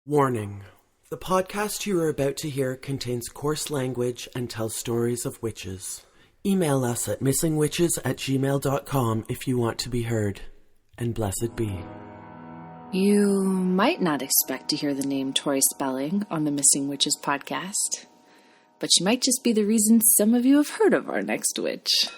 Warning. The podcast you are about to hear contains coarse language and tells stories of witches. Email us at missingwitches@gmail.com if you want to be heard. And blessed be. You might not expect to hear the name Tori Spelling on the Missing Witches podcast, but she might just be the reason some of you have heard of our next witch.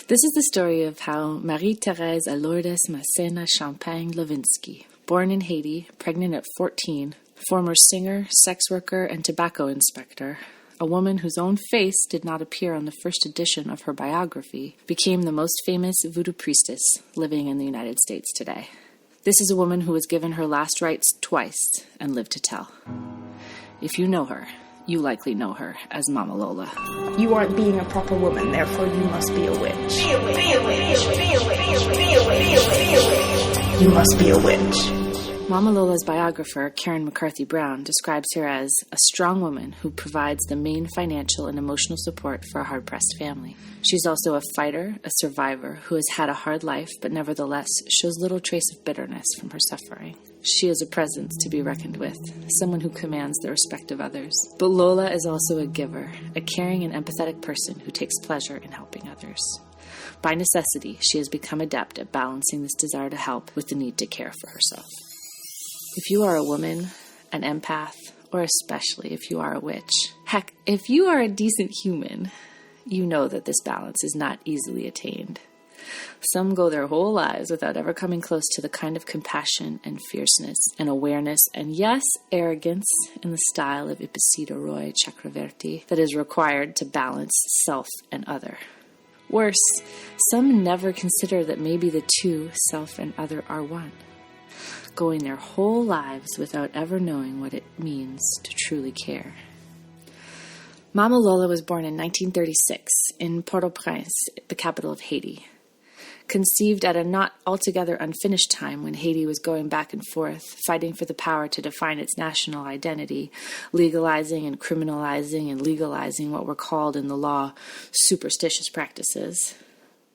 This is the story of how Marie-Thérèse Alourdes Macena Champagne Lovinski, born in Haiti, pregnant at 14, former singer, sex worker, and tobacco inspector, a woman whose own face did not appear on the first edition of her biography, became the most famous Vodou priestess living in the United States today. This is a woman who was given her last rites twice and lived to tell. If you know her, you likely know her as Mama Lola. You aren't being a proper woman, therefore you must be a witch. You must be a witch. Mama Lola's biographer, Karen McCarthy Brown, describes her as a strong woman who provides the main financial and emotional support for a hard-pressed family. She's also a fighter, a survivor, who has had a hard life, but nevertheless shows little trace of bitterness from her suffering. She is a presence to be reckoned with, someone who commands the respect of others. But Lola is also a giver, a caring and empathetic person who takes pleasure in helping others. By necessity, she has become adept at balancing this desire to help with the need to care for herself. If you are a woman, an empath, or especially if you are a witch, heck, if you are a decent human, you know that this balance is not easily attained. Some go their whole lives without ever coming close to the kind of compassion and fierceness and awareness and, yes, arrogance in the style of Ipposita Roy Chakravarti that is required to balance self and other. Worse, some never consider that maybe the two, self and other, are one, going their whole lives without ever knowing what it means to truly care. Mama Lola was born in 1936 in Port-au-Prince, the capital of Haiti. Conceived at a not altogether unfinished time when Haiti was going back and forth, fighting for the power to define its national identity, legalizing and criminalizing and legalizing what were called in the law superstitious practices.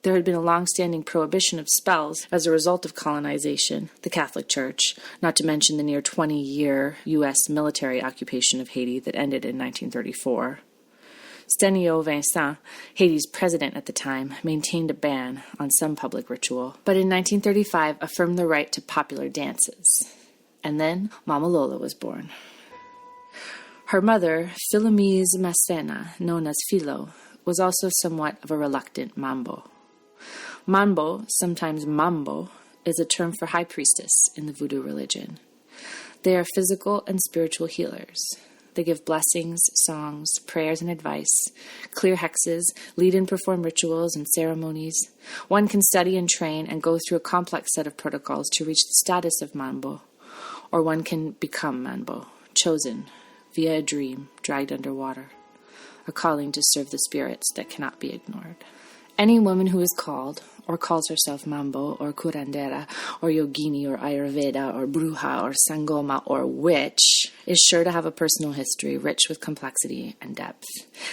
There had been a long-standing prohibition of spells as a result of colonization, the Catholic Church, not to mention the near 20-year U.S. military occupation of Haiti that ended in 1934. Stenio Vincent, Haiti's president at the time, maintained a ban on some public ritual, but in 1935 affirmed the right to popular dances. And then Mama Lola was born. Her mother, Philomise Macena, known as Philo, was also somewhat of a reluctant mambo. Mambo, sometimes mambo, is a term for high priestess in the Vodou religion. They are physical and spiritual healers. They give blessings, songs, prayers, and advice, clear hexes, lead and perform rituals and ceremonies. One can study and train and go through a complex set of protocols to reach the status of mambo, or one can become mambo, chosen via a dream dragged underwater, a calling to serve the spirits that cannot be ignored. Any woman who is called, or calls herself mambo, or curandera, or yogini, or ayurveda, or bruja, or sangoma, or witch, is sure to have a personal history rich with complexity and depth.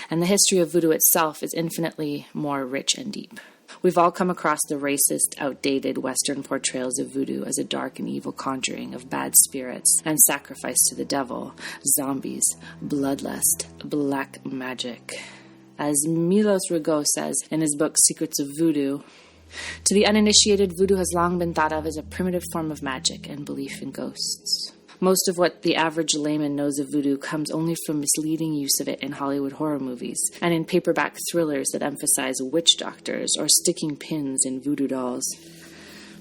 And the history of voodoo itself is infinitely more rich and deep. We've all come across the racist, outdated Western portrayals of voodoo as a dark and evil conjuring of bad spirits and sacrifice to the devil, zombies, bloodlust, black magic. As Milos Rigaud says in his book Secrets of Voodoo, to the uninitiated, voodoo has long been thought of as a primitive form of magic and belief in ghosts. Most of what the average layman knows of voodoo comes only from misleading use of it in Hollywood horror movies and in paperback thrillers that emphasize witch doctors or sticking pins in voodoo dolls.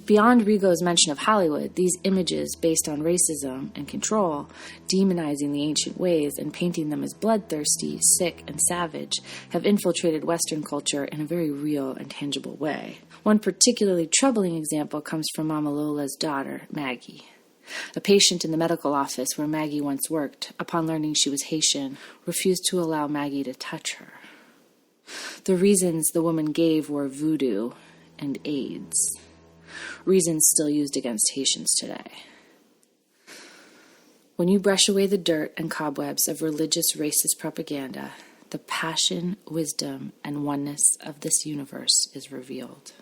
Beyond Rigaud's mention of Hollywood, these images based on racism and control, demonizing the ancient ways and painting them as bloodthirsty, sick, and savage, have infiltrated Western culture in a very real and tangible way. One particularly troubling example comes from Mama Lola's daughter, Maggie. A patient in the medical office where Maggie once worked, upon learning she was Haitian, refused to allow Maggie to touch her. The reasons the woman gave were voodoo and AIDS. Reasons still used against Haitians today. When you brush away the dirt and cobwebs of religious racist propaganda, the passion, wisdom, and oneness of this universe is revealed.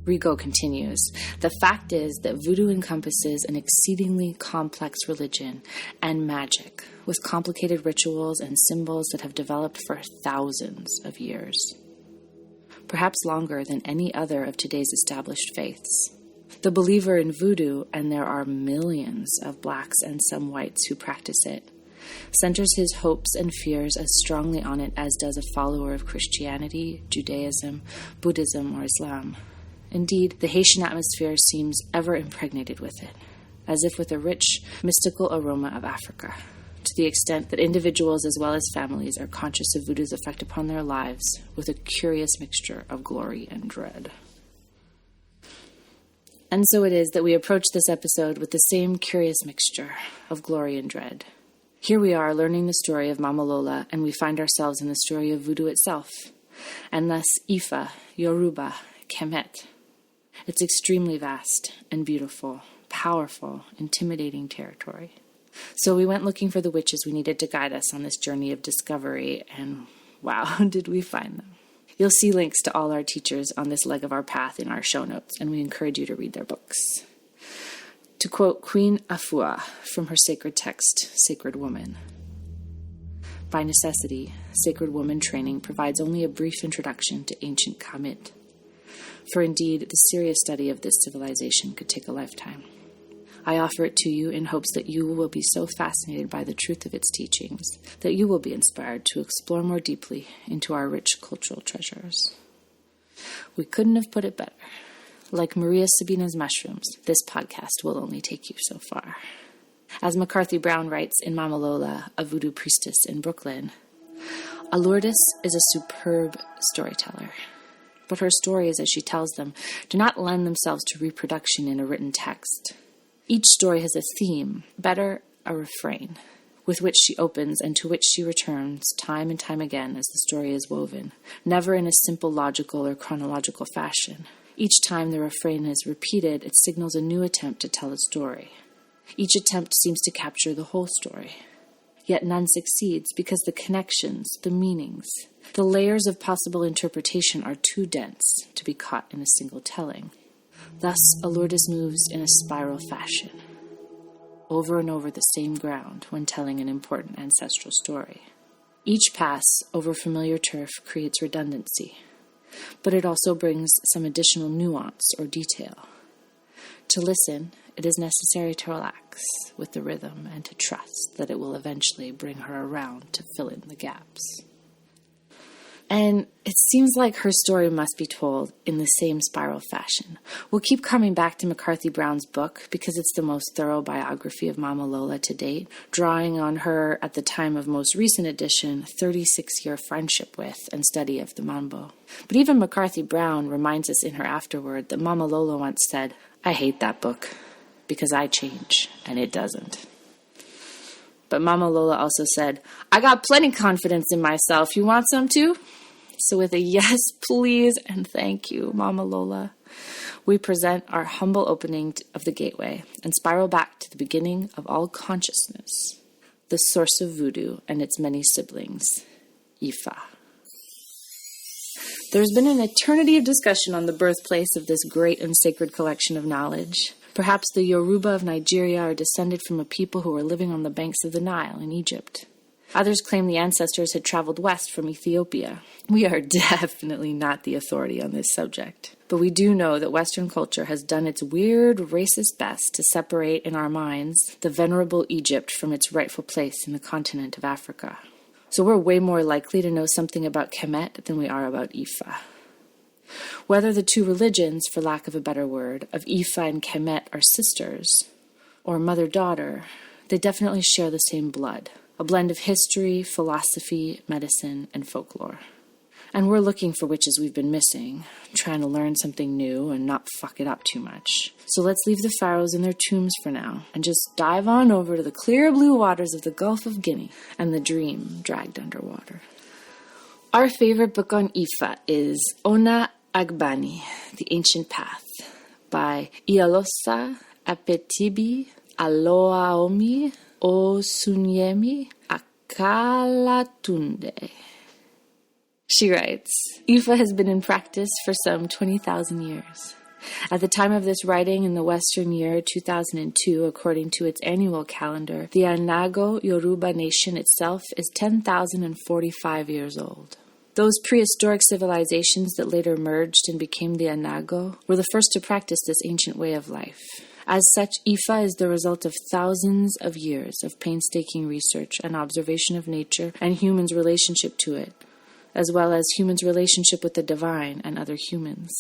Rigaud continues, the fact is that voodoo encompasses an exceedingly complex religion and magic with complicated rituals and symbols that have developed for thousands of years, perhaps longer than any other of today's established faiths. The believer in voodoo, and there are millions of blacks and some whites who practice it, centers his hopes and fears as strongly on it as does a follower of Christianity, Judaism, Buddhism, or Islam. Indeed, the Haitian atmosphere seems ever impregnated with it, as if with a rich, mystical aroma of Africa, to the extent that individuals as well as families are conscious of voodoo's effect upon their lives with a curious mixture of glory and dread. And so it is that we approach this episode with the same curious mixture of glory and dread. Here we are learning the story of Mama Lola, and we find ourselves in the story of voodoo itself, and thus Ifa, Yoruba, Kemet. It's extremely vast and beautiful, powerful, intimidating territory. So we went looking for the witches we needed to guide us on this journey of discovery, and wow, did we find them. You'll see links to all our teachers on this leg of our path in our show notes, and we encourage you to read their books. To quote Queen Afua from her sacred text, Sacred Woman, by necessity, Sacred Woman training provides only a brief introduction to ancient Kemet. For indeed, the serious study of this civilization could take a lifetime. I offer it to you in hopes that you will be so fascinated by the truth of its teachings that you will be inspired to explore more deeply into our rich cultural treasures. We couldn't have put it better. Like Maria Sabina's mushrooms, this podcast will only take you so far. As McCarthy Brown writes in Mama Lola, a Vodou Priestess in Brooklyn, Alourdes is a superb storyteller. But her stories, as she tells them, do not lend themselves to reproduction in a written text. Each story has a theme, better, a refrain, with which she opens and to which she returns time and time again as the story is woven, never in a simple logical or chronological fashion. Each time the refrain is repeated, it signals a new attempt to tell a story. Each attempt seems to capture the whole story. Yet none succeeds because the connections, the meanings, the layers of possible interpretation are too dense to be caught in a single telling. Thus, Alourdes moves in a spiral fashion, over and over the same ground when telling an important ancestral story. Each pass over familiar turf creates redundancy, but it also brings some additional nuance or detail. To listen, it is necessary to relax with the rhythm and to trust that it will eventually bring her around to fill in the gaps. And it seems like her story must be told in the same spiral fashion. We'll keep coming back to McCarthy Brown's book because it's the most thorough biography of Mama Lola to date, drawing on her, at the time of most recent edition, 36-year friendship with and study of the Mambo. But even McCarthy Brown reminds us in her afterword that Mama Lola once said, "I hate that book because I change and it doesn't." But Mama Lola also said, "I got plenty confidence in myself. You want some too?" So with a yes, please, and thank you, Mama Lola, we present our humble opening of the gateway and spiral back to the beginning of all consciousness, the source of voodoo and its many siblings, Ifa. There's been an eternity of discussion on the birthplace of this great and sacred collection of knowledge. Perhaps the Yoruba of Nigeria are descended from a people who were living on the banks of the Nile in Egypt. Others claim the ancestors had traveled west from Ethiopia. We are definitely not the authority on this subject. But we do know that Western culture has done its weird, racist best to separate in our minds the venerable Egypt from its rightful place in the continent of Africa. So we're way more likely to know something about Kemet than we are about Ifa. Whether the two religions, for lack of a better word, of Ifa and Kemet are sisters, or mother-daughter, they definitely share the same blood. A blend of history, philosophy, medicine, and folklore. And we're looking for witches we've been missing, trying to learn something new and not fuck it up too much. So let's leave the pharaohs in their tombs for now, and just dive on over to the clear blue waters of the Gulf of Guinea and the dream dragged underwater. Our favorite book on Ifa is Ona Agbani, The Ancient Path, by Ialosa Apetibi Aloaomi Osunyemi Akalatunde. She writes, Ifa has been in practice for some 20,000 years. At the time of this writing, in the Western year 2002, according to its annual calendar, the Anago Yoruba nation itself is 10,045 years old. Those prehistoric civilizations that later merged and became the Anago were the first to practice this ancient way of life. As such, Ifa is the result of thousands of years of painstaking research and observation of nature and humans' relationship to it, as well as humans' relationship with the divine and other humans.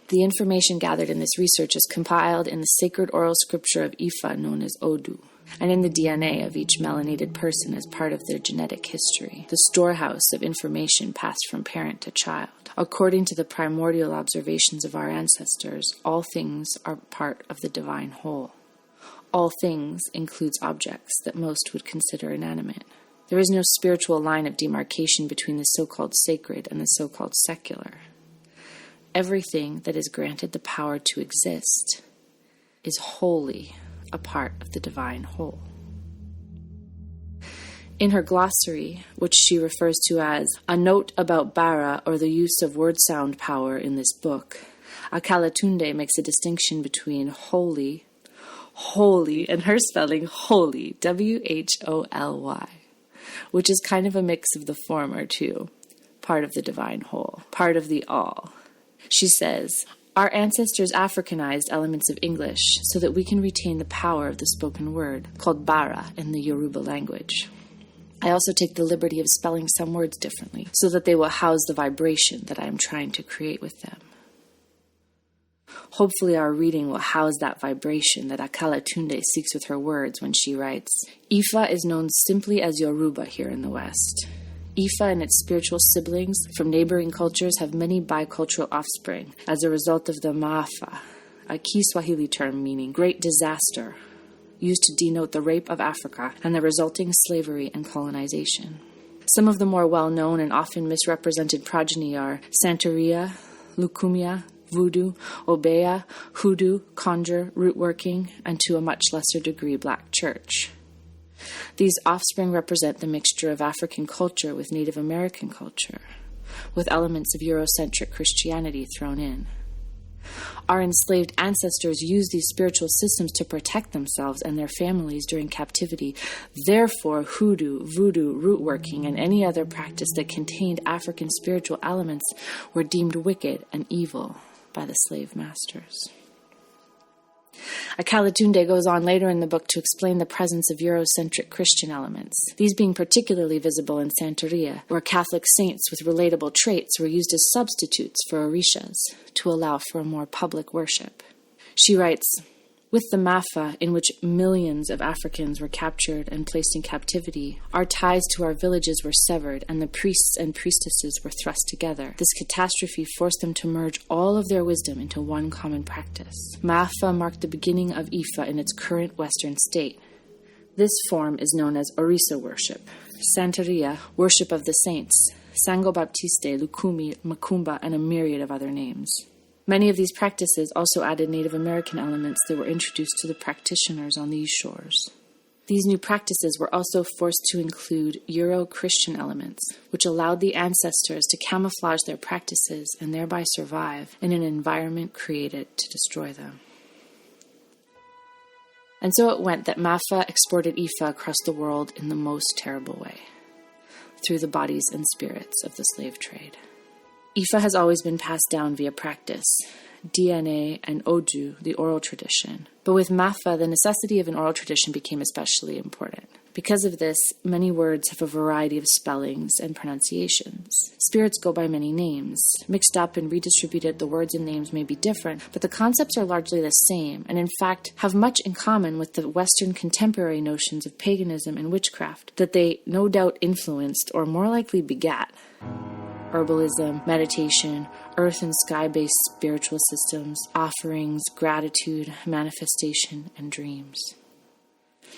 The information gathered in this research is compiled in the sacred oral scripture of Ifa known as Vodou, and in the DNA of each melanated person as part of their genetic history, the storehouse of information passed from parent to child. According to the primordial observations of our ancestors, all things are part of the divine whole. All things includes objects that most would consider inanimate. There is no spiritual line of demarcation between the so-called sacred and the so-called secular. Everything that is granted the power to exist is wholly a part of the divine whole. In her glossary, which she refers to as a note about bara, or the use of word sound power in this book, Akalatunde makes a distinction between holy, and her spelling holy, W-H-O-L-Y, which is kind of a mix of the former two, part of the divine whole, part of the all. She says, our ancestors Africanized elements of English so that we can retain the power of the spoken word, called bara in the Yoruba language. I also take the liberty of spelling some words differently so that they will house the vibration that I am trying to create with them. Hopefully our reading will house that vibration that Akalatunde seeks with her words when she writes, Ifa is known simply as Yoruba here in the West. Ifa and its spiritual siblings from neighboring cultures have many bicultural offspring as a result of the Maafa, a key Swahili term meaning great disaster, used to denote the rape of Africa and the resulting slavery and colonization. Some of the more well-known and often misrepresented progeny are Santeria, Lucumia, Voodoo, Obeah, Hoodoo, Conjure, Rootworking, and to a much lesser degree Black Church. These offspring represent the mixture of African culture with Native American culture, with elements of Eurocentric Christianity thrown in. Our enslaved ancestors used these spiritual systems to protect themselves and their families during captivity. Therefore, hoodoo, voodoo, rootworking, and any other practice that contained African spiritual elements were deemed wicked and evil by the slave masters. Akalatunde goes on later in the book to explain the presence of Eurocentric Christian elements, these being particularly visible in Santeria, where Catholic saints with relatable traits were used as substitutes for orishas to allow for a more public worship. She writes, with the Maafa, in which millions of Africans were captured and placed in captivity, our ties to our villages were severed and the priests and priestesses were thrust together. This catastrophe forced them to merge all of their wisdom into one common practice. Maafa marked the beginning of Ifa in its current Western state. This form is known as Orisa worship, Santeria, worship of the saints, Sango Baptiste, Lukumi, Makumba, and a myriad of other names. Many of these practices also added Native American elements that were introduced to the practitioners on these shores. These new practices were also forced to include Euro-Christian elements, which allowed the ancestors to camouflage their practices and thereby survive in an environment created to destroy them. And so it went that Maafa exported Ifa across the world in the most terrible way, through the bodies and spirits of the slave trade. Ifa has always been passed down via practice, DNA, and Odu, the oral tradition. But with Maafa, the necessity of an oral tradition became especially important. Because of this, many words have a variety of spellings and pronunciations. Spirits go by many names. Mixed up and redistributed, the words and names may be different, but the concepts are largely the same, and in fact have much in common with the Western contemporary notions of paganism and witchcraft that they no doubt influenced, or more likely begat. Herbalism, meditation, earth and sky-based spiritual systems, offerings, gratitude, manifestation, and dreams.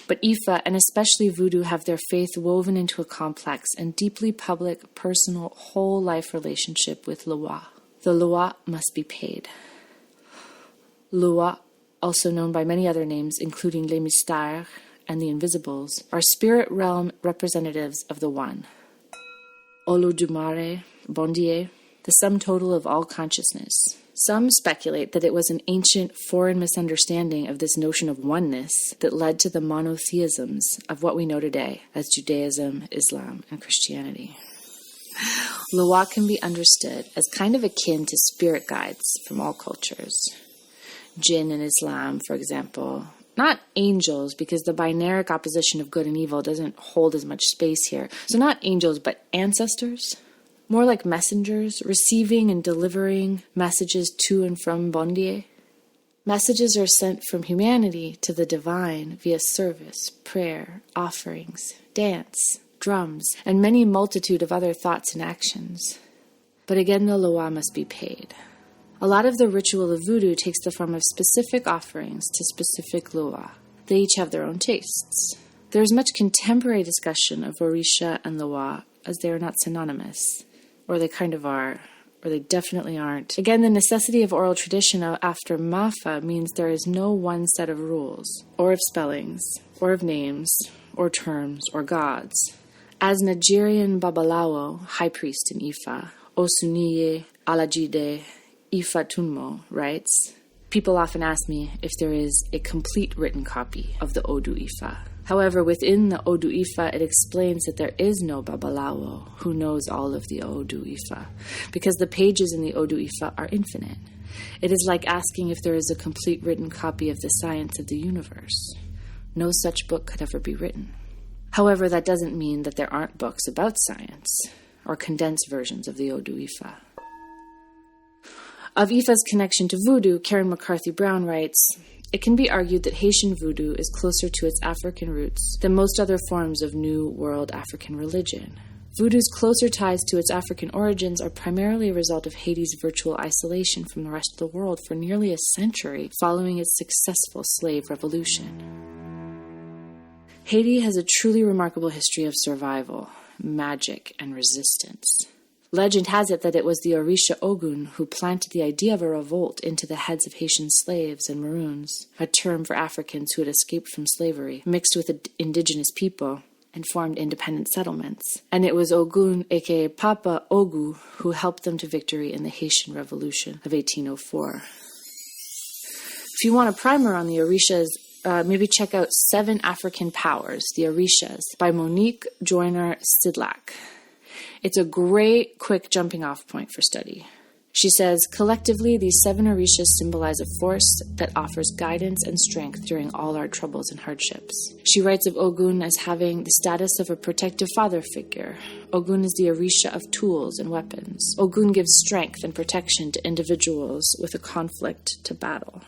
But Ifa, and especially Voodoo, have their faith woven into a complex and deeply public, personal, whole-life relationship with Loa. The Loa must be paid. Loa, also known by many other names, including Les Mystères and the Invisibles, are spirit realm representatives of the One. Olodumare, Bondye, the sum total of all consciousness. Some speculate that it was an ancient foreign misunderstanding of this notion of oneness that led to the monotheisms of what we know today as Judaism, Islam, and Christianity. Loa can be understood as kind of akin to spirit guides from all cultures. Jinn in Islam, for example. Not angels, because the binaric opposition of good and evil doesn't hold as much space here. So not angels, but ancestors. More like messengers, receiving and delivering messages to and from Bondye. Messages are sent from humanity to the divine via service, prayer, offerings, dance, drums, and many multitude of other thoughts and actions. But again, the loa must be paid. A lot of the ritual of voodoo takes the form of specific offerings to specific loa. They each have their own tastes. There is much contemporary discussion of orisha and loa, as they are not synonymous. Or they kind of are, or they definitely aren't. Again, the necessity of oral tradition after Mafa means there is no one set of rules, or of spellings, or of names, or terms, or gods. As Nigerian Babalawo, high priest in Ifa, Osuniye Alajide Ifa Tunmo writes, people often ask me if there is a complete written copy of the Vodou Ifa. However, within the Vodou Ifa, it explains that there is no Babalawo who knows all of the Vodou Ifa, because the pages in the Vodou Ifa are infinite. It is like asking if there is a complete written copy of the science of the universe. No such book could ever be written. However, that doesn't mean that there aren't books about science, or condensed versions of the Vodou Ifa. Of Ifa's connection to voodoo, Karen McCarthy Brown writes, it can be argued that Haitian voodoo is closer to its African roots than most other forms of New World African religion. Voodoo's closer ties to its African origins are primarily a result of Haiti's virtual isolation from the rest of the world for nearly a century following its successful slave revolution. Haiti has a truly remarkable history of survival, magic, and resistance. Legend has it that it was the Orisha Ogun who planted the idea of a revolt into the heads of Haitian slaves and Maroons, a term for Africans who had escaped from slavery, mixed with indigenous people, and formed independent settlements. And it was Ogun, aka Papa Ogu, who helped them to victory in the Haitian Revolution of 1804. If you want a primer on the Orishas, maybe check out 7 African Powers, the Orishas, by Monique Joyner Sidlak. It's a great, quick jumping-off point for study. She says, collectively, these 7 Orishas symbolize a force that offers guidance and strength during all our troubles and hardships. She writes of Ogun as having the status of a protective father figure. Ogun is the Orisha of tools and weapons. Ogun gives strength and protection to individuals with a conflict to battle.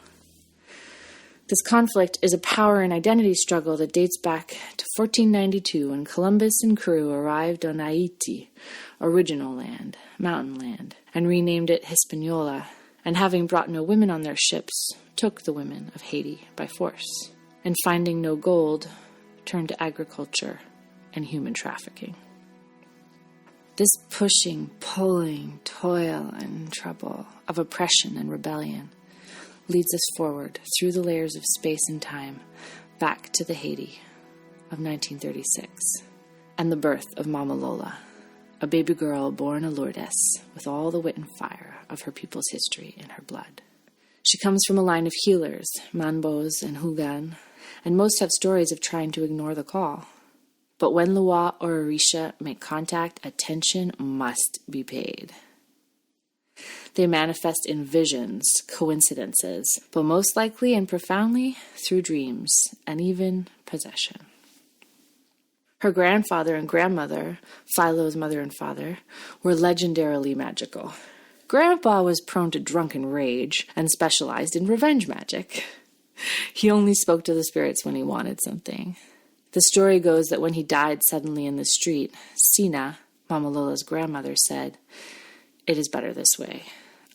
This conflict is a power and identity struggle that dates back to 1492 when Columbus and crew arrived on Haiti, original land, mountain land, and renamed it Hispaniola, and having brought no women on their ships, took the women of Haiti by force, and finding no gold, turned to agriculture and human trafficking. This pushing, pulling, toil, and trouble of oppression and rebellion leads us forward through the layers of space and time back to the Haiti of 1936 and the birth of Mama Lola, a baby girl born Alourdes with all the wit and fire of her people's history in her blood. She comes from a line of healers, Manbos and Hugan, and most have stories of trying to ignore the call. But when Loa or Orisha make contact, attention must be paid. They manifest in visions, coincidences, but most likely and profoundly through dreams and even possession. Her grandfather and grandmother, Philo's mother and father, were legendarily magical. Grandpa was prone to drunken rage and specialized in revenge magic. He only spoke to the spirits when he wanted something. The story goes that when he died suddenly in the street, Sina, Mama Lola's grandmother, said, "It is better this way.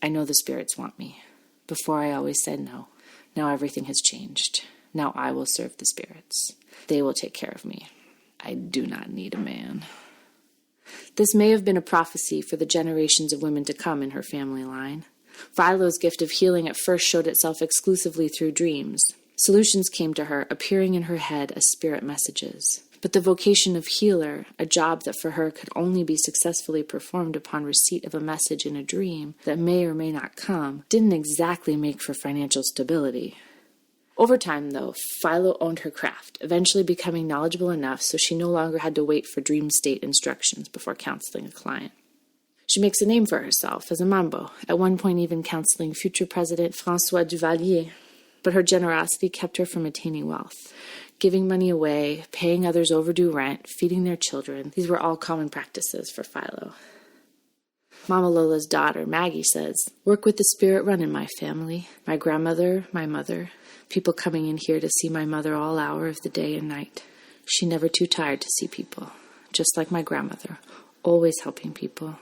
I know the spirits want me. Before I always said no. Now everything has changed. Now I will serve the spirits. They will take care of me. I do not need a man." This may have been a prophecy for the generations of women to come in her family line. Philo's gift of healing at first showed itself exclusively through dreams. Solutions came to her, appearing in her head as spirit messages. But the vocation of healer, a job that for her could only be successfully performed upon receipt of a message in a dream that may or may not come, didn't exactly make for financial stability. Over time, though, Philo owned her craft, eventually becoming knowledgeable enough so she no longer had to wait for dream state instructions before counseling a client. She makes a name for herself as a mambo, at one point even counseling future President François Duvalier. But her generosity kept her from attaining wealth. Giving money away, paying others overdue rent, feeding their children, these were all common practices for Philo. Mama Lola's daughter, Maggie, says, "Work with the spirit run in my family. My grandmother, my mother, people coming in here to see my mother all hour of the day and night. She never too tired to see people, just like my grandmother, always helping people.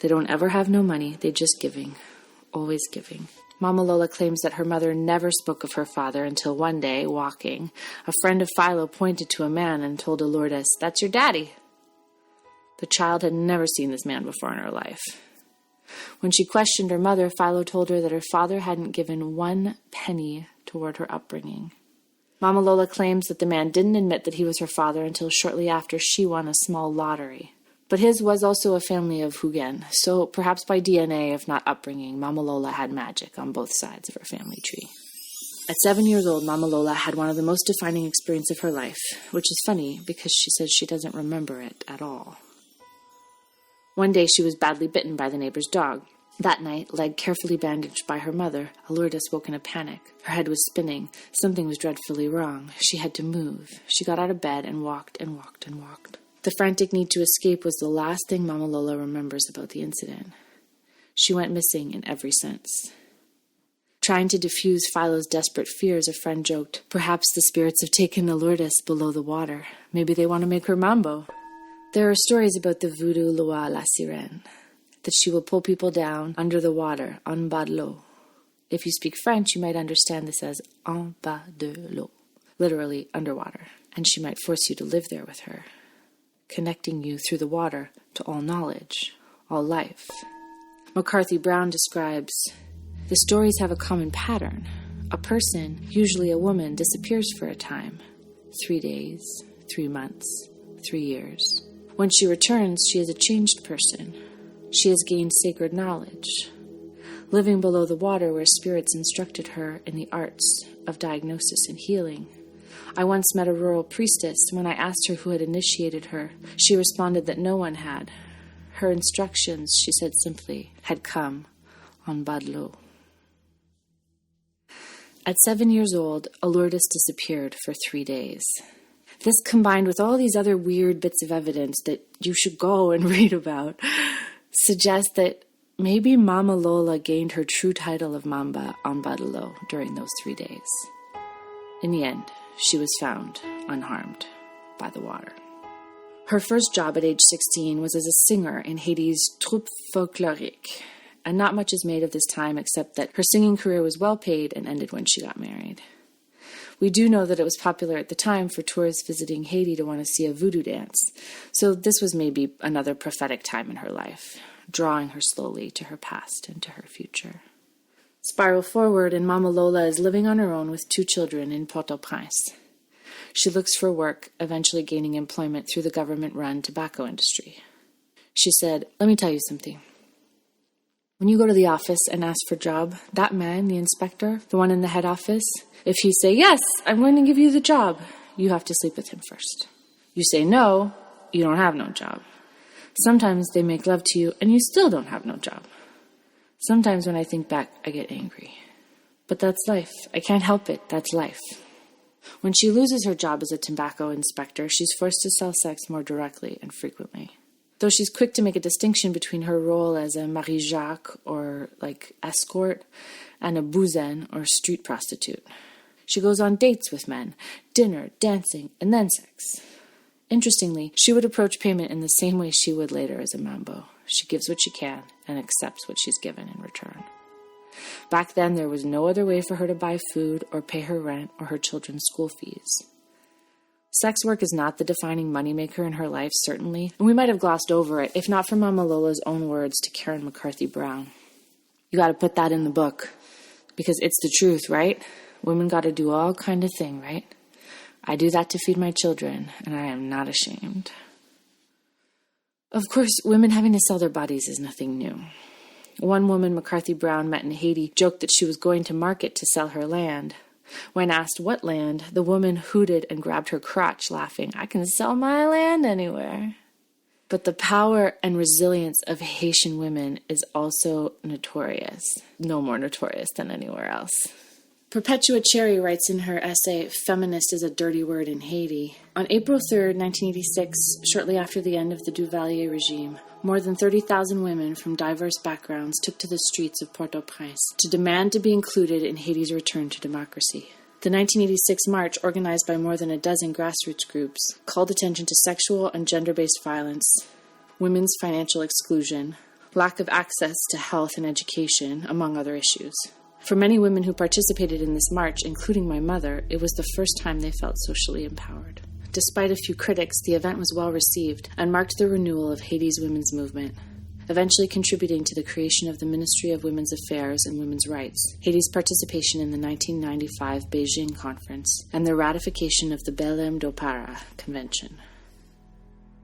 They don't ever have no money, they just giving, always giving." Mama Lola claims that her mother never spoke of her father until one day, walking, a friend of Philo pointed to a man and told Alourdes, "That's your daddy." The child had never seen this man before in her life. When she questioned her mother, Philo told her that her father hadn't given 1 penny toward her upbringing. Mama Lola claims that the man didn't admit that he was her father until shortly after she won a small lottery. But his was also a family of Hugen, so perhaps by DNA, if not upbringing, Mama Lola had magic on both sides of her family tree. At 7 years old, Mama Lola had one of the most defining experiences of her life, which is funny because she says she doesn't remember it at all. One day she was badly bitten by the neighbor's dog. That night, leg carefully bandaged by her mother, Alourdes woke in a panic. Her head was spinning. Something was dreadfully wrong. She had to move. She got out of bed and walked and walked and walked. The frantic need to escape was the last thing Mama Lola remembers about the incident. She went missing in every sense. Trying to diffuse Philo's desperate fears, a friend joked, "Perhaps the spirits have taken Alourdes below the water. Maybe they want to make her mambo." There are stories about the Vodou Loa la sirène, that she will pull people down under the water, en bas de l'eau. If you speak French, you might understand this as en bas de l'eau, literally underwater, and she might force you to live there with her, connecting you through the water to all knowledge, all life. McCarthy Brown describes, "The stories have a common pattern. A person, usually a woman, disappears for a time, 3 days, 3 months, 3 years. When she returns, she is a changed person. She has gained sacred knowledge, living below the water where spirits instructed her in the arts of diagnosis and healing. I once met a rural priestess. When I asked her who had initiated her, she responded that no one had. Her instructions, she said simply, had come en bas de l'eau." At 7 years old, Alourdes disappeared for 3 days. This, combined with all these other weird bits of evidence that you should go and read about, suggests that maybe Mama Lola gained her true title of Mamba en bas de l'eau during those 3 days. In the end, she was found unharmed by the water. Her first job at age 16 was as a singer in Haiti's troupe folklorique, and not much is made of this time except that her singing career was well paid and ended when she got married. We do know that it was popular at the time for tourists visiting Haiti to want to see a voodoo dance, so this was maybe another prophetic time in her life, drawing her slowly to her past and to her future. Spiral forward, and Mama Lola is living on her own with 2 children in Port-au-Prince. She looks for work, eventually gaining employment through the government-run tobacco industry. She said, "Let me tell you something. When you go to the office and ask for a job, that man, the inspector, the one in the head office, if he say, 'Yes, I'm going to give you the job,' you have to sleep with him first. You say no, you don't have no job. Sometimes they make love to you and you still don't have no job. Sometimes when I think back, I get angry. But that's life. I can't help it. That's life." When she loses her job as a tobacco inspector, she's forced to sell sex more directly and frequently. Though she's quick to make a distinction between her role as a Marie-Jacques, or like escort, and a bouzen, or street prostitute. She goes on dates with men, dinner, dancing, and then sex. Interestingly, she would approach payment in the same way she would later as a mambo. She gives what she can and accepts what she's given in return. Back then, there was no other way for her to buy food or pay her rent or her children's school fees. Sex work is not the defining moneymaker in her life, certainly, and we might have glossed over it, if not for Mama Lola's own words to Karen McCarthy Brown. "You gotta put that in the book, because it's the truth, right? Women gotta do all kind of thing, right? I do that to feed my children, and I am not ashamed. Of course, women having to sell their bodies is nothing new. One woman McCarthy Brown met in Haiti joked that she was going to market to sell her land. When asked what land, the woman hooted and grabbed her crotch, laughing, "I can sell my land anywhere." But the power and resilience of Haitian women is also notorious, no more notorious than anywhere else. Perpetua Cherry writes in her essay, "Feminist is a Dirty Word in Haiti." On April 3rd, 1986, shortly after the end of the Duvalier regime, more than 30,000 women from diverse backgrounds took to the streets of Port-au-Prince to demand to be included in Haiti's return to democracy. The 1986 march, organized by more than a dozen grassroots groups, called attention to sexual and gender-based violence, women's financial exclusion, lack of access to health and education, among other issues. For many women who participated in this march, including my mother, it was the first time they felt socially empowered. Despite a few critics, the event was well received and marked the renewal of Haiti's women's movement, eventually contributing to the creation of the Ministry of Women's Affairs and Women's Rights, Haiti's participation in the 1995 Beijing Conference, and the ratification of the Belém do Pará Convention.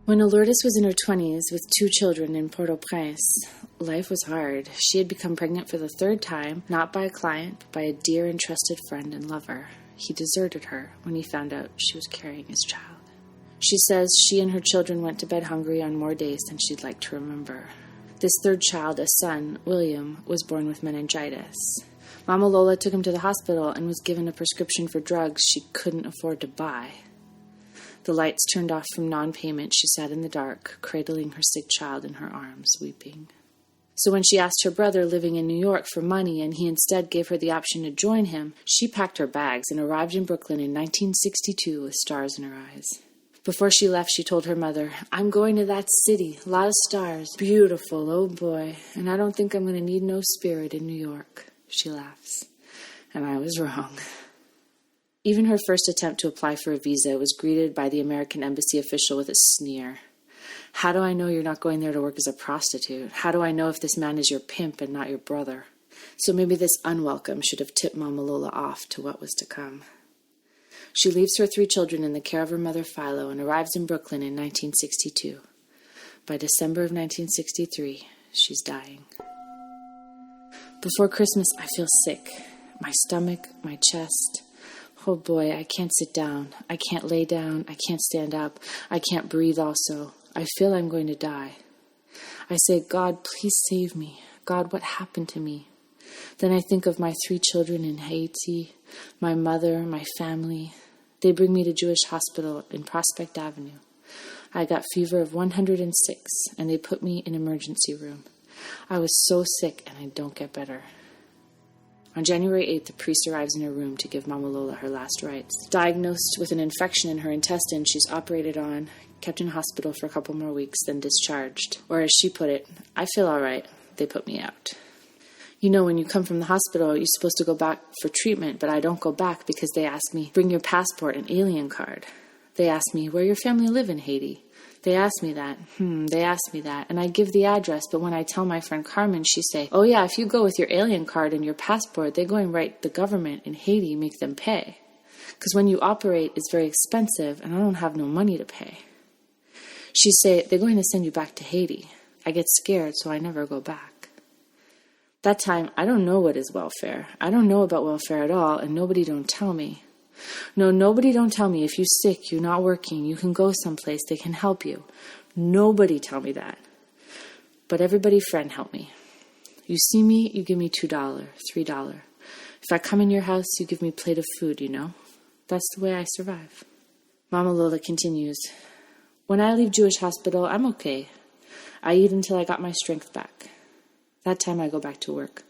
When Alourdes was in her 20s with 2 children in Port-au-Prince, life was hard. She had become pregnant for the 3rd time, not by a client, but by a dear and trusted friend and lover. He deserted her when he found out she was carrying his child. She says she and her children went to bed hungry on more days than she'd like to remember. This 3rd child, a son, William, was born with meningitis. Mama Lola took him to the hospital and was given a prescription for drugs she couldn't afford to buy. The lights turned off from non-payment, she sat in the dark, cradling her sick child in her arms, weeping. So when she asked her brother living in New York for money and he instead gave her the option to join him, she packed her bags and arrived in Brooklyn in 1962 with stars in her eyes. Before she left, she told her mother, "I'm going to that city, a lot of stars, beautiful, oh boy, and I don't think I'm going to need no spirit in New York." She laughs. And I was wrong. Even her first attempt to apply for a visa was greeted by the American embassy official with a sneer. "How do I know you're not going there to work as a prostitute? How do I know if this man is your pimp and not your brother?" So maybe this unwelcome should have tipped Mama Lola off to what was to come. She leaves her 3 children in the care of her mother Philo and arrives in Brooklyn in 1962. By December of 1963, she's dying. Before Christmas, I feel sick. My stomach, my chest. Oh boy, I can't sit down. I can't lay down. I can't stand up. I can't breathe also. I feel I'm going to die. I say, "God, please save me. God, what happened to me?" Then I think of my 3 children in Haiti, my mother, my family. They bring me to Jewish Hospital in Prospect Avenue. I got fever of 106, and they put me in emergency room. I was so sick, and I don't get better. On January 8th, the priest arrives in her room to give Mama Lola her last rites. Diagnosed with an infection in her intestine, she's operated on, kept in hospital for a couple more weeks, then discharged. Or as she put it, "I feel all right. They put me out." You know, when you come from the hospital, you're supposed to go back for treatment, but I don't go back because they ask me, "Bring your passport and alien card." They ask me, "Where your family live in Haiti?" They ask me that. They ask me that. And I give the address, but when I tell my friend Carmen, she say, "Oh yeah, if you go with your alien card and your passport, they're going right the government in Haiti make them pay. Because when you operate, it's very expensive, and I don't have no money to pay." She say, "They're going to send you back to Haiti." I get scared, so I never go back. That time, I don't know what is welfare. I don't know about welfare at all, and nobody don't tell me. No, nobody don't tell me if you're sick, you're not working, you can go someplace, they can help you. Nobody tell me that. But everybody friend help me. You see me, you give me $2, $3. If I come in your house, you give me a plate of food, you know. That's the way I survive. Mama Lola continues, "When I leave Jewish Hospital, I'm okay. I eat until I got my strength back. That time I go back to work.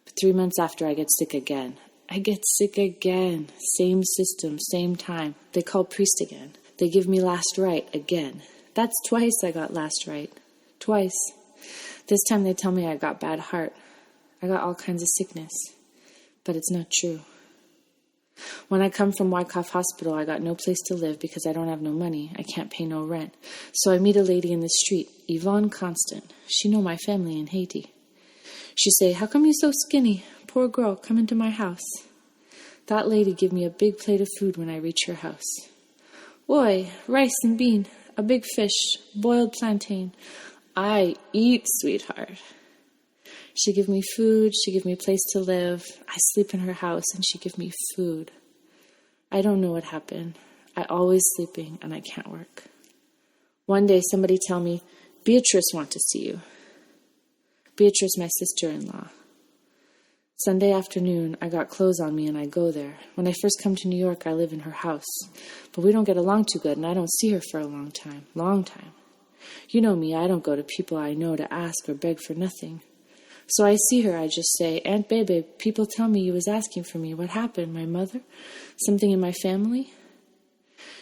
But 3 months after, I get sick again. I get sick again. Same system, same time. They call priest again. They give me last rite again. That's twice I got last rite. Twice. This time they tell me I got bad heart. I got all kinds of sickness. But it's not true. When I come from Wyckoff Hospital, I got no place to live because I don't have no money. I can't pay no rent. So I meet a lady in the street, Yvonne Constant. She know my family in Haiti. She say, "How come you so skinny? Poor girl, come into my house." That lady give me a big plate of food when I reach her house. Oi, rice and bean, a big fish, boiled plantain. I eat, sweetheart. She give me food, she give me place to live. I sleep in her house and she give me food. I don't know what happened. I always sleeping and I can't work. One day somebody tell me, Beatrice want to see you. Beatrice, my sister-in-law. Sunday afternoon, I got clothes on me and I go there. When I first come to New York, I live in her house. But we don't get along too good and I don't see her for a long time. You know me, I don't go to people I know to ask or beg for nothing. So I see her, I just say, Aunt Bebe, people tell me you was asking for me. What happened? My mother? Something in my family?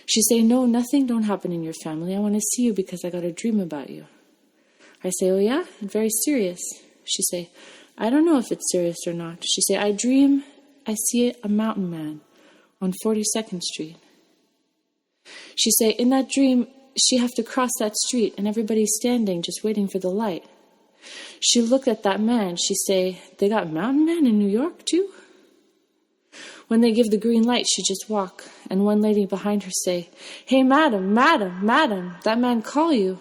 She say, no, nothing don't happen in your family. I want to see you because I got a dream about you. I say, oh yeah? Very serious. She say, I don't know if it's serious or not. She say, I dream I see a mountain man on 42nd Street. She say, in that dream, she have to cross that street and everybody's standing just waiting for the light. She look at that man. She say, they got mountain man in New York too? When they give the green light, she just walk. And one lady behind her say, hey, madam, that man call you.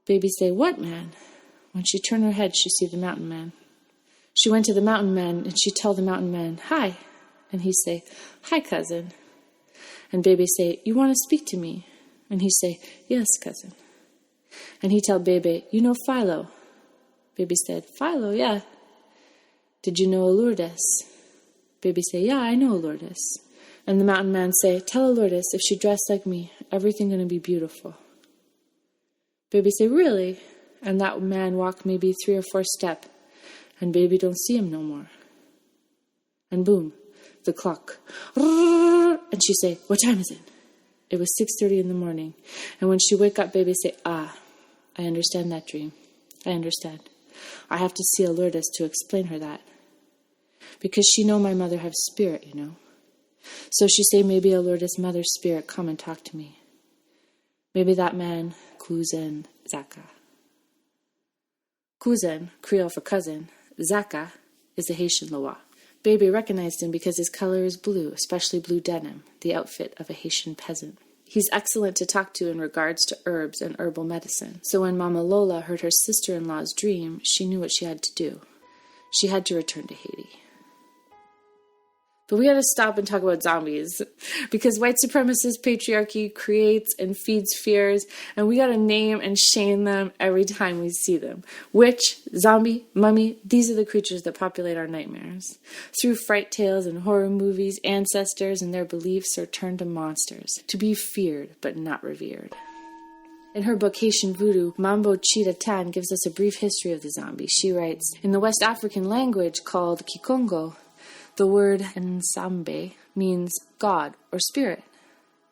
Baby say, what man? When she turn her head, she see the mountain man. She went to the mountain man and she tell the mountain man, hi. And he say, hi, cousin. And baby say, you want to speak to me? And he say, yes, cousin. And he tell baby, you know Philo? Baby said, Philo, yeah. Did you know Alourdes? Baby say, yeah, I know Alourdes. And the mountain man say, tell Alourdes if she dressed like me, everything gonna be beautiful. Baby say, really? And that man walk maybe 3 or 4 step, and baby don't see him no more. And boom, the clock. And she say, what time is it? It was 6:30 in the morning. And when she wake up, baby say, I understand that dream. I understand. I have to see Alourdes to explain her that. Because she know my mother have spirit, you know. So she say maybe Alourdes' mother's spirit come and talk to me. Maybe that man, cousin Zaka. Cousin, Creole for cousin, Zaka is a Haitian Loa. Baby recognized him because his color is blue, especially blue denim, the outfit of a Haitian peasant. He's excellent to talk to in regards to herbs and herbal medicine. So when Mama Lola heard her sister-in-law's dream, she knew what she had to do. She had to return to Haiti. But we got to stop and talk about zombies, because white supremacist patriarchy creates and feeds fears, and we got to name and shame them every time we see them. Witch, zombie, mummy, these are the creatures that populate our nightmares. Through fright tales and horror movies, ancestors and their beliefs are turned to monsters, to be feared but not revered. In her book Haitian Voodoo, Mambo Chita Tan gives us a brief history of the zombie. She writes, in the West African language called Kikongo, the word Nsambe means God or spirit.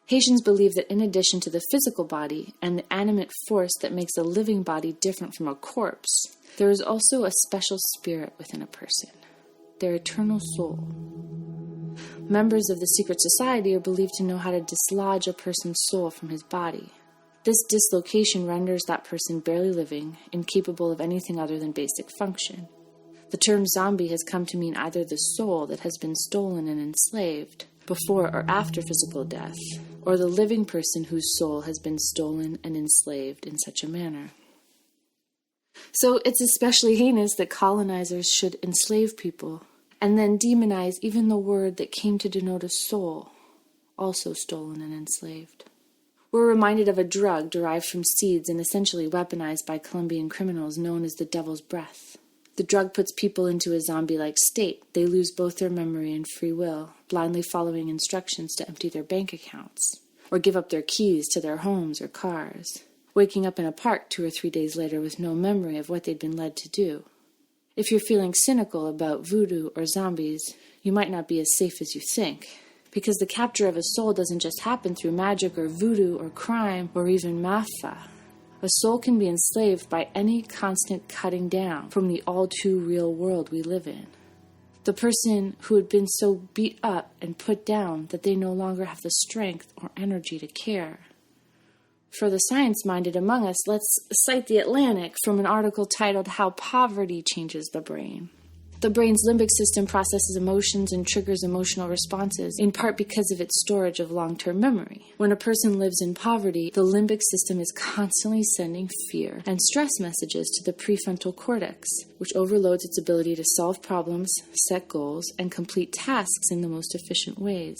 Haitians believe that in addition to the physical body and the animate force that makes a living body different from a corpse, there is also a special spirit within a person, their eternal soul. Members of the secret society are believed to know how to dislodge a person's soul from his body. This dislocation renders that person barely living, incapable of anything other than basic function. The term zombie has come to mean either the soul that has been stolen and enslaved before or after physical death, or the living person whose soul has been stolen and enslaved in such a manner. So it's especially heinous that colonizers should enslave people and then demonize even the word that came to denote a soul, also stolen and enslaved. We're reminded of a drug derived from seeds and essentially weaponized by Colombian criminals known as the devil's breath. The drug puts people into a zombie-like state. They lose both their memory and free will, blindly following instructions to empty their bank accounts, or give up their keys to their homes or cars, waking up in a park 2 or 3 days later with no memory of what they'd been led to do. If you're feeling cynical about voodoo or zombies, you might not be as safe as you think, because the capture of a soul doesn't just happen through magic or voodoo or crime or even mafa. A soul can be enslaved by any constant cutting down from the all-too-real world we live in. The person who had been so beat up and put down that they no longer have the strength or energy to care. For the science-minded among us, let's cite The Atlantic from an article titled How Poverty Changes the Brain. The brain's limbic system processes emotions and triggers emotional responses, in part because of its storage of long-term memory. When a person lives in poverty, the limbic system is constantly sending fear and stress messages to the prefrontal cortex, which overloads its ability to solve problems, set goals, and complete tasks in the most efficient ways.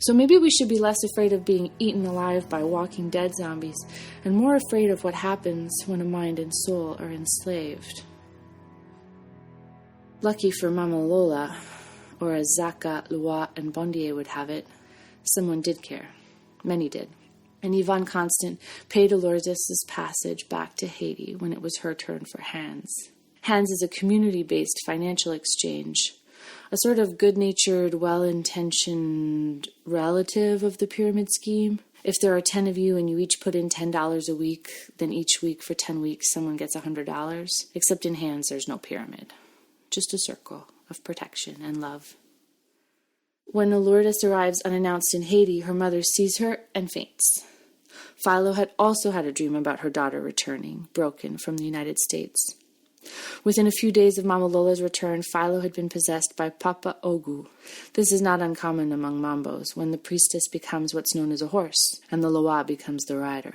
So maybe we should be less afraid of being eaten alive by walking dead zombies and more afraid of what happens when a mind and soul are enslaved. Lucky for Mama Lola, or as Zaka, Loa, and Bondier would have it, someone did care. Many did. And Yvonne Constant paid Alourdes' passage back to Haiti when it was her turn for Hands. Hands is a community-based financial exchange, a sort of good-natured, well-intentioned relative of the pyramid scheme. If there are 10 of you and you each put in $10 a week, then each week for 10 weeks someone gets $100. Except in Hands, there's no pyramid. Just a circle of protection and love. When Alourdes arrives unannounced in Haiti, her mother sees her and faints. Philo had also had a dream about her daughter returning, broken, from the United States. Within a few days of Mama Lola's return, Philo had been possessed by Papa Ogu. This is not uncommon among Mambos, when the priestess becomes what's known as a horse, and the Loa becomes the rider.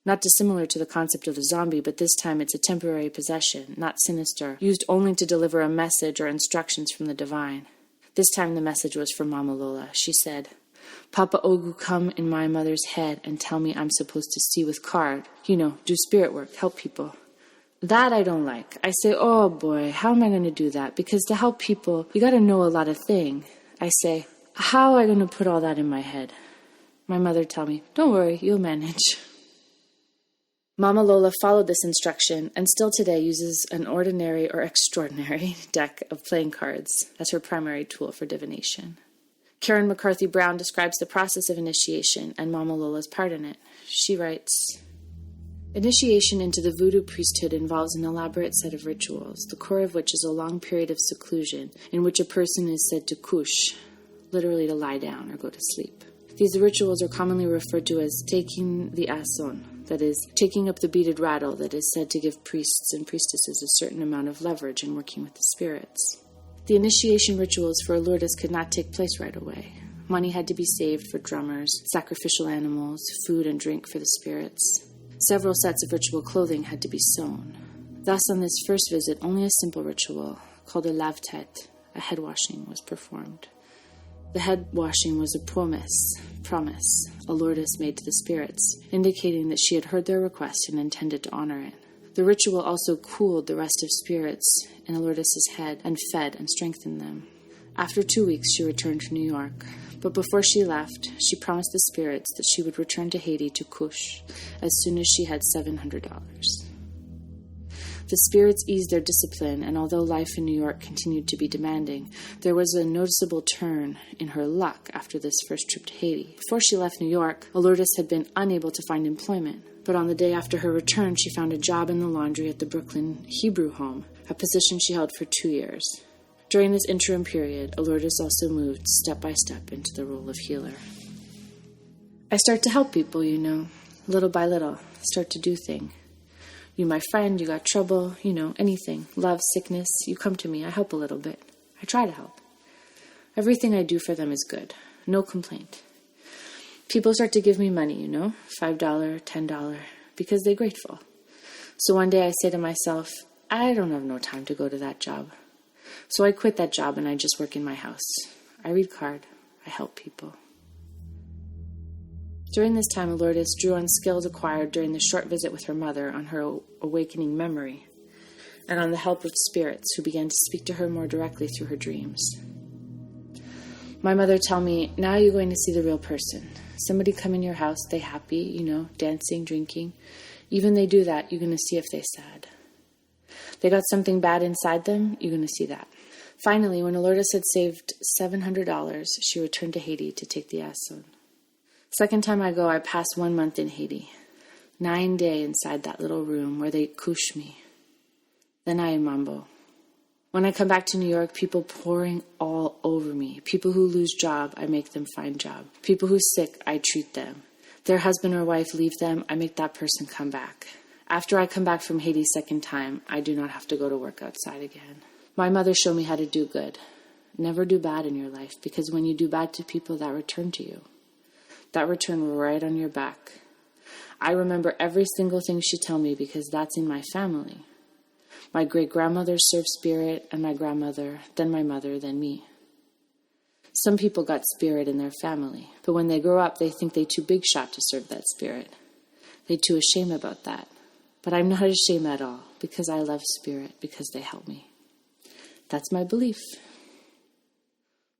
Not dissimilar to the concept of the zombie, but this time it's a temporary possession, not sinister, used only to deliver a message or instructions from the divine. This time the message was from Mama Lola. She said, "Papa Ogu come in my mother's head and tell me I'm supposed to see with card. Do spirit work, help people." That I don't like. I say, oh boy, how am I going to do that? Because to help people, you got to know a lot of things. I say, how am I going to put all that in my head? My mother tell me, don't worry, you'll manage. Mama Lola followed this instruction and still today uses an ordinary or extraordinary deck of playing cards as her primary tool for divination. Karen McCarthy Brown describes the process of initiation and Mama Lola's part in it. She writes, "Initiation into the Vodou priesthood involves an elaborate set of rituals, the core of which is a long period of seclusion in which a person is said to couche, literally to lie down or go to sleep. These rituals are commonly referred to as taking the asson, that is, taking up the beaded rattle that is said to give priests and priestesses a certain amount of leverage in working with the spirits. The initiation rituals for Alourdes could not take place right away. Money had to be saved for drummers, sacrificial animals, food and drink for the spirits. Several sets of ritual clothing had to be sewn. Thus, on this first visit, only a simple ritual, called a lave-tête, a head washing, was performed. The head washing was a promise Alourdes made to the spirits, indicating that she had heard their request and intended to honor it. The ritual also cooled the rest of spirits in Alourdes' head and fed and strengthened them. After 2 weeks, she returned to New York. But before she left, she promised the spirits that she would return to Haiti to couche as soon as she had $700. The spirits eased their discipline, and although life in New York continued to be demanding, there was a noticeable turn in her luck after this first trip to Haiti. Before she left New York, Alourdes had been unable to find employment, but on the day after her return, she found a job in the laundry at the Brooklyn Hebrew home, a position she held for 2 years. During this interim period, Alourdes also moved step by step into the role of healer. I start to help people, little by little, start to do things. You my friend, you got trouble, anything. Love, sickness, you come to me, I help a little bit. I try to help. Everything I do for them is good. No complaint. People start to give me money, $5, $10, because they're grateful. So one day I say to myself, I don't have no time to go to that job. So I quit that job and I just work in my house. I read card. I help people. During this time, Alourdes drew on skills acquired during the short visit with her mother on her awakening memory, and on the help of spirits who began to speak to her more directly through her dreams. My mother tell me, now you're going to see the real person. Somebody come in your house, they happy, dancing, drinking. Even they do that, you're going to see if they sad. They got something bad inside them, you're going to see that. Finally, when Alourdes had saved $700, she returned to Haiti to take the asson. Second time I go, I pass 1 month in Haiti. 9 days inside that little room where they couche me. Then I am mambo. When I come back to New York, people pouring all over me. People who lose job, I make them find job. People who's sick, I treat them. Their husband or wife leave them, I make that person come back. After I come back from Haiti second time, I do not have to go to work outside again. My mother showed me how to do good. Never do bad in your life, because when you do bad to people, that return to you. That return right on your back. I remember every single thing she told me because that's in my family. My great-grandmother served spirit, and my grandmother, then my mother, then me. Some people got spirit in their family, but when they grow up, they think they too big shot to serve that spirit. They too ashamed about that. But I'm not ashamed at all, because I love spirit, because they help me. That's my belief.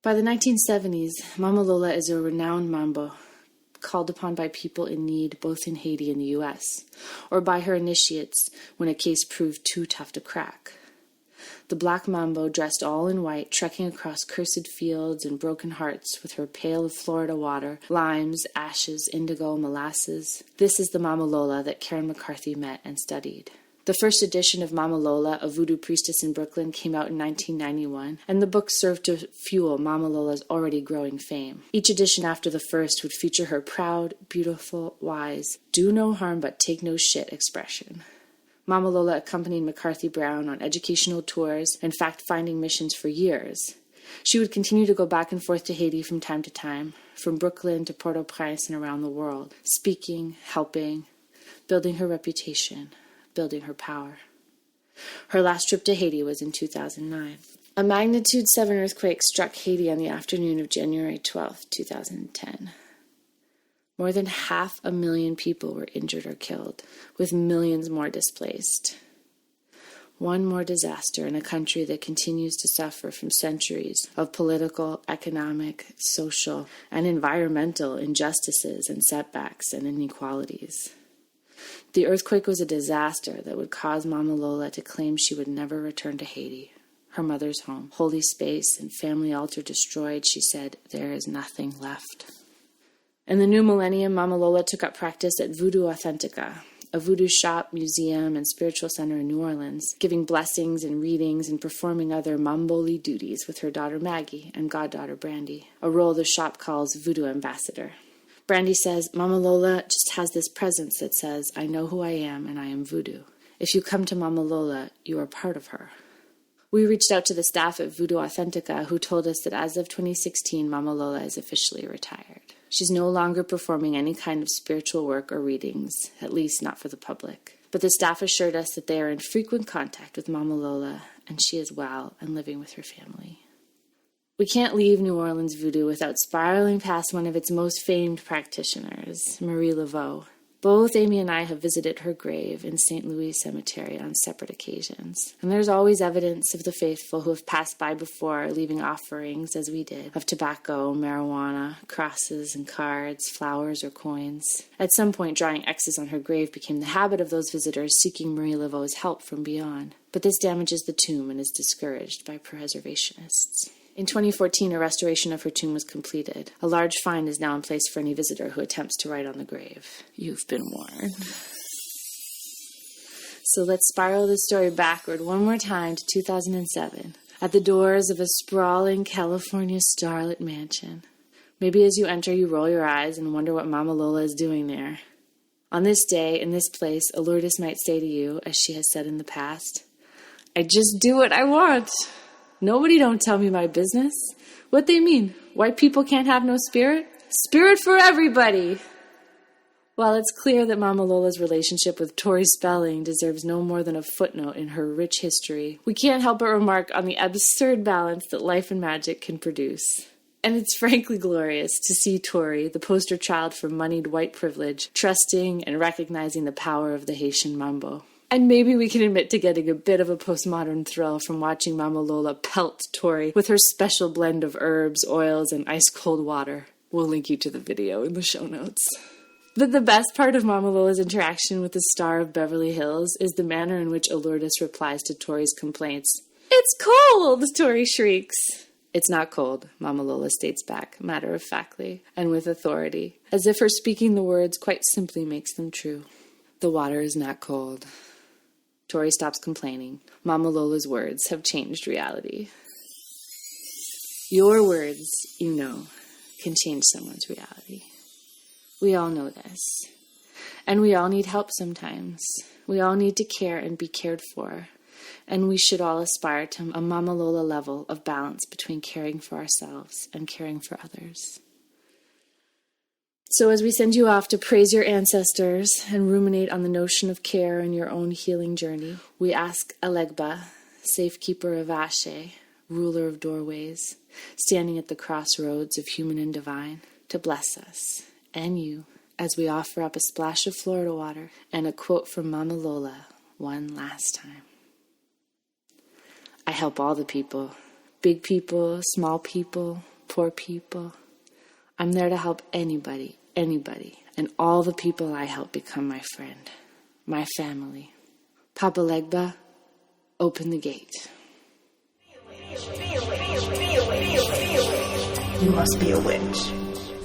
By the 1970s, Mama Lola is a renowned mambo, called upon by people in need both in Haiti and the U.S., or by her initiates when a case proved too tough to crack. The black mambo, dressed all in white, trekking across cursed fields and broken hearts with her pail of Florida water, limes, ashes, indigo, molasses. This is the Mama Lola that Karen McCarthy met and studied. The first edition of Mama Lola, a Vodou Priestess in Brooklyn, came out in 1991, and the book served to fuel Mama Lola's already growing fame. Each edition after the first would feature her proud, beautiful, wise, do no harm but take no shit expression. Mama Lola accompanied McCarthy Brown on educational tours and fact-finding missions for years. She would continue to go back and forth to Haiti from time to time, from Brooklyn to Port-au-Prince and around the world, speaking, helping, building her reputation, building her power. Her last trip to Haiti was in 2009. A magnitude 7 earthquake struck Haiti on the afternoon of January 12, 2010. More than 500,000 people were injured or killed, with millions more displaced. One more disaster in a country that continues to suffer from centuries of political, economic, social, and environmental injustices and setbacks and inequalities. The earthquake was a disaster that would cause Mama Lola to claim she would never return to Haiti, her mother's home. Holy space and family altar destroyed, she said, there is nothing left. In the new millennium, Mama Lola took up practice at Voodoo Authentica, a voodoo shop, museum, and spiritual center in New Orleans, giving blessings and readings and performing other mamboli duties with her daughter Maggie and goddaughter Brandy, a role the shop calls Voodoo Ambassador. Brandy says, Mama Lola just has this presence that says, I know who I am and I am voodoo. If you come to Mama Lola, you are part of her. We reached out to the staff at Voodoo Authentica, who told us that as of 2016, Mama Lola is officially retired. She's no longer performing any kind of spiritual work or readings, at least not for the public. But the staff assured us that they are in frequent contact with Mama Lola, and she is well and living with her family. We can't leave New Orleans voodoo without spiraling past one of its most famed practitioners, Marie Laveau. Both Amy and I have visited her grave in St. Louis Cemetery on separate occasions. And there's always evidence of the faithful who have passed by before, leaving offerings, as we did, of tobacco, marijuana, crosses and cards, flowers or coins. At some point, drawing X's on her grave became the habit of those visitors seeking Marie Laveau's help from beyond. But this damages the tomb and is discouraged by preservationists. In 2014, a restoration of her tomb was completed. A large fine is now in place for any visitor who attempts to write on the grave. You've been warned. So let's spiral the story backward one more time to 2007, at the doors of a sprawling California starlit mansion. Maybe as you enter, you roll your eyes and wonder what Mama Lola is doing there. On this day, in this place, Alourdes might say to you, as she has said in the past, I just do what I want. Nobody don't tell me my business. What they mean? White people can't have no spirit? Spirit for everybody! While it's clear that Mama Lola's relationship with Tori Spelling deserves no more than a footnote in her rich history, we can't help but remark on the absurd balance that life and magic can produce. And it's frankly glorious to see Tori, the poster child for moneyed white privilege, trusting and recognizing the power of the Haitian mambo. And maybe we can admit to getting a bit of a postmodern thrill from watching Mama Lola pelt Tori with her special blend of herbs, oils, and ice-cold water. We'll link you to the video in the show notes. But the best part of Mama Lola's interaction with the star of Beverly Hills is the manner in which Alourdes replies to Tori's complaints. It's cold, Tori shrieks. It's not cold, Mama Lola states back, matter-of-factly, and with authority, as if her speaking the words quite simply makes them true. The water is not cold. Tori stops complaining. Mama Lola's words have changed reality. Your words, you know, can change someone's reality. We all know this. And we all need help sometimes. We all need to care and be cared for. And we should all aspire to a Mama Lola level of balance between caring for ourselves and caring for others. So as we send you off to praise your ancestors and ruminate on the notion of care in your own healing journey, we ask Elegba, safekeeper of Ashe, ruler of doorways, standing at the crossroads of human and divine, to bless us and you as we offer up a splash of Florida water and a quote from Mama Lola one last time. I help all the people, big people, small people, poor people. I'm there to help anybody, and all the people I help become my friend, my family. Papa Legba, open the gate. You must be a witch.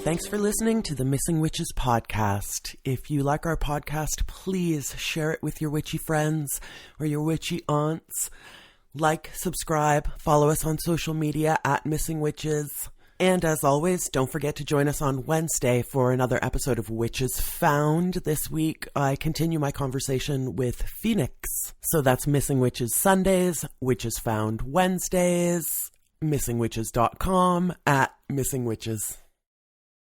Thanks for listening to the Missing Witches podcast. If you like our podcast, please share it with your witchy friends or your witchy aunts. Like, subscribe, follow us on social media at Missing Witches. And as always, don't forget to join us on Wednesday for another episode of Witches Found. This week, I continue my conversation with Phoenix. So that's Missing Witches Sundays, Witches Found Wednesdays, missingwitches.com, at Missing Witches.